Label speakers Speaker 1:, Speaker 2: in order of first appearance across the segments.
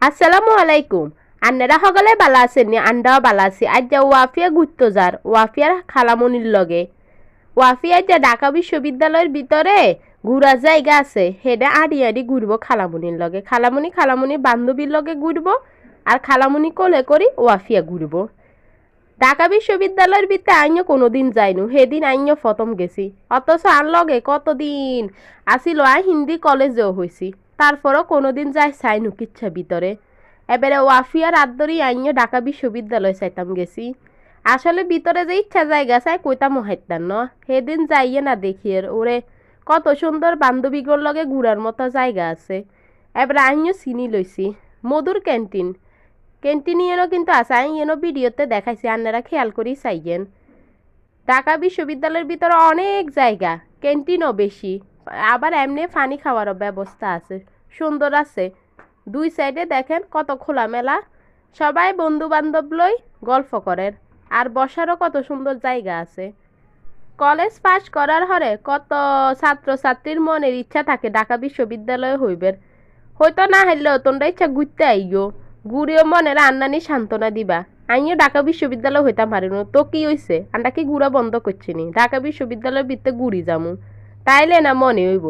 Speaker 1: আসসালামু আলাইকুম। আন্নারা সকলে বালা আছেন নি? আন্ডাও বালা আছি। আজ যা ওয়াফিয়া ঘুরতে যার ওয়াফিয়ার খালামনির লগে। ওয়াফিয়া যা ঢাকা বিশ্ববিদ্যালয়ের ভিতরে ঘুরার জায়গা আছে হেডে আড়ি আড়ি ঘুরবো খালামনির লগে। খালামনি বান্ধবীর লগে ঘুরবো আর খালামনি কোলে করি ওয়াফিয়া ঘুরবো। ঢাকা বিশ্ববিদ্যালয়ের ভিতরে আইনও কোনোদিন যাইনু, সেদিন আইনও প্রথম গেছি। অথচ আর লগে কতদিন আসিল আই হিন্দি কলেজেও হয়েছি, তারপরও কোনোদিন যাই চাইনু কিচ্ছা ভিতরে। এবারে ওয়াফিয়ার আদরি আইনও ঢাকা বিশ্ববিদ্যালয় চাইতাম গেছি। আসলে ভিতরে যে ইচ্ছা জায়গা চাই কইতাম হাইতাম ন, সেদিন যাইয়ে না দেখিয়ে ওরে কত সুন্দর বান্ধবীগুলোর লগে ঘুরার মতো জায়গা আছে। এবারে আইনও চিনি লইছি মধুর ক্যান্টিন ইয়েনও কিন্তু আছে, আমি ইয়েনও ভিডিওতে দেখাইছি, আপনারা খেয়াল করেই চাইয়েন। ঢাকা বিশ্ববিদ্যালয়ের ভিতরে অনেক জায়গা, ক্যান্টিনও বেশি, আবার এমনি পানি খাওয়ারও ব্যবস্থা আছে, সুন্দর আছে। দুই সাইডে দেখেন কত খোলামেলা, সবাই বন্ধু বান্ধব লই গল্প করেন, আর বসারও কত সুন্দর জায়গা আছে। কলেজ পাশ করার হরে কত ছাত্রছাত্রীর মনের ইচ্ছা থাকে ঢাকা বিশ্ববিদ্যালয়ে হইবের, হয়তো না হারলেও তোমরা ইচ্ছা ঘুরতে আইও, ঘুরেও মনের আন্নানি সান্ত্বনা দিবা। আমিও ঢাকা বিশ্ববিদ্যালয় হইতাম পারিনি, তো কি হইছে আন্ডা কি ঘুরা বন্ধ করছিনি, ঢাকা বিশ্ববিদ্যালয়ের ভিতরে ঘুরি যামু তাইলে না মনে হইব।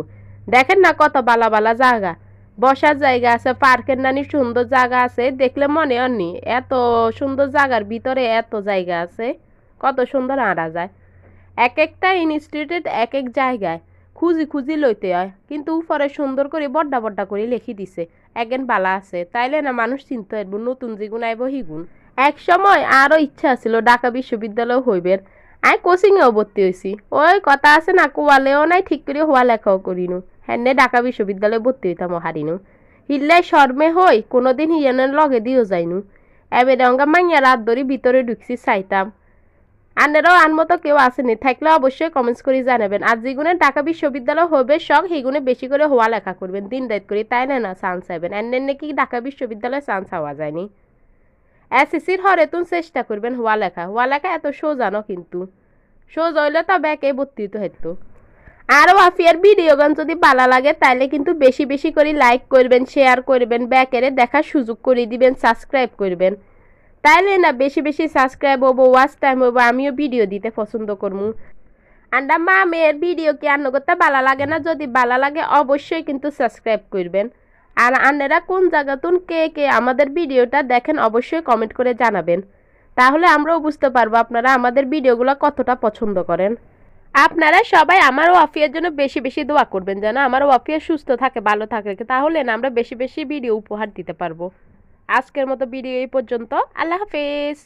Speaker 1: দেখেন না কত বালা বালা জায়গা, বসার জায়গা আছে, পার্কের নানি সুন্দর জায়গা আছে, দেখলে মনে হয়নি এত সুন্দর জায়গার ভিতরে এত জায়গা আছে, কত সুন্দর আঁড়া যায়। এক একটা ইনস্টিটিউট এক এক জায়গায় খুঁজি লইতে হয়, কিন্তু উপরে সুন্দর করে বড্ডা বড্ডা করে লিখি দিছে একজন বালা আছে, তাইলে না মানুষ চিনতে পারবো নতুন যেগুন আইব হিগুন। এক সময় আরও ইচ্ছা ছিল ঢাকা বিশ্ববিদ্যালয় হইবের, আই কোচিংয়েও ভর্তি হয়েছি। ওই কথা আছে না, কোয়ালেও নাই ঠিক করে হওয়া লেখাও করিনু, হ্যাঁ ঢাকা বিশ্ববিদ্যালয়ে ভর্তি হইতাম হারিনু। হিল্লাই শর্মে হই কোনোদিন হিয়ানের লগে দিও যাইনু। এবারে অঙ্গা মাইয়া রাত ধরে ভিতরে ঢুকছি চাইতাম। আন্নারাও আনমতো কেউ আসেনি, থাকলে অবশ্যই কমেন্টস করে জানাবেন। আর যেগুনে ঢাকা বিশ্ববিদ্যালয় হবে শখ সেগুনে বেশি করে হওয়া লেখা করবেন দিন রাত করে, তাই না চান্স পাবেন। এর নাকি ঢাকা বিশ্ববিদ্যালয়ে চান্স হওয়া যায়নি। এসএসসির হরে তুন চেষ্টা করবেন হওয়া লেখা এত সোজা ন, কিন্তু সোজা হইলে তো ব্যাকে ভর্তি হইতো। আর ওয়াফিয়ার ভিডিও গান যদি ভালো লাগে তাইলে কিন্তু বেশি বেশি করে লাইক করবেন, শেয়ার করবেন, ব্যাকেরে দেখার সুযোগ করে দিবেন, সাবস্ক্রাইব করবেন, তাইলে না বেশি বেশি সাবস্ক্রাইব হবো, ওয়াচ টাইম হবো, আমিও ভিডিও দিতে পছন্দ করবো। আন্ডা মা মেয়ের ভিডিও কি আন্ন করতে ভালো লাগে না? যদি ভালো লাগে অবশ্যই কিন্তু সাবস্ক্রাইব করবেন। আর আন্নারা কোন জায়গাতুন কে কে আমাদের ভিডিওটা দেখেন অবশ্যই কমেন্ট করে জানাবেন, তাহলে আমরাও বুঝতে পারবো আপনারা আমাদের ভিডিওগুলো কতটা পছন্দ করেন। আপনারা সবাই আমার ওয়াফিয়ার জন্য বেশি বেশি দোয়া করবেন যেন আমার ওয়াফিয়া সুস্থ থাকে, ভালো থাকে, তাহলে না আমরা বেশি বেশি ভিডিও উপহার দিতে পারবো। আজকের মতো ভিডিও এই পর্যন্ত। আল্লাহ হাফেজ।